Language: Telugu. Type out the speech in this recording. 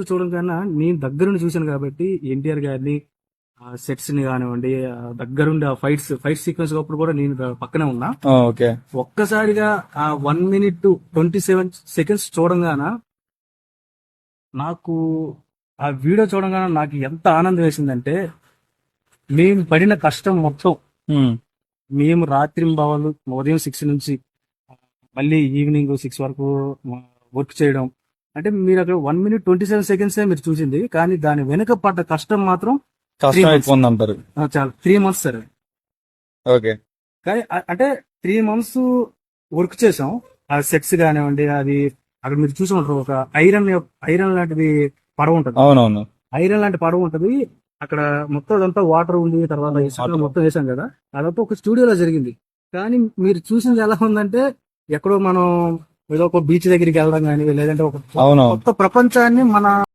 చూడడం కన్నా నేను దగ్గరుండి చూశాను కాబట్టి ఎన్టీఆర్ గారిని సెట్స్ ని కానివ్వండి, దగ్గరుండి ఆ ఫైట్ సీక్వెన్స్ అప్పుడు కూడా నేను పక్కనే ఉన్నా. ఓకే. ఒక్కసారిగా ఆ 1 minute 27 seconds చూడంగాన నాకు ఆ వీడియో చూడంగానే నాకు ఎంత ఆనందం వేసిందంటే, మేము పడిన కష్టం మొత్తం, మేము రాత్రింబవళ్ళు ఉదయం 6 నుంచి మళ్ళీ ఈవినింగ్ 6 వరకు వర్క్ చేయడం. అంటే మీరు అక్కడ 1 minute 27 seconds మీరు చూసింది, కానీ దాని వెనుక పడ్డ కష్టం మాత్రం కష్టం ఎక్కువ అంటారు. చాలా 3 months సార్. ఓకే. కానీ అంటే 3 months వర్క్ చేసాం. ఆ సెట్స్ కానివ్వండి, అది అక్కడ మీరు చూసి ఉంటారు, ఒక ఐరన్ లాంటిది పడవ ఉంటుంది. అవునవును. ఐరన్ లాంటి పడవ ఉంటుంది అక్కడ. మొత్తం అదంతా వాటర్ ఉంది, తర్వాత ఇసుక మొత్తం వేసాం కదా, అదంతా ఒక స్టూడియోలో జరిగింది. కానీ మీరు చూసింది ఎలా ఉందంటే, ఎక్కడో మనం ఏదో ఒక బీచ్ దగ్గరికి వెళ్ళడం కానీ, లేదంటే ఒక కొత్త ప్రపంచాన్ని మన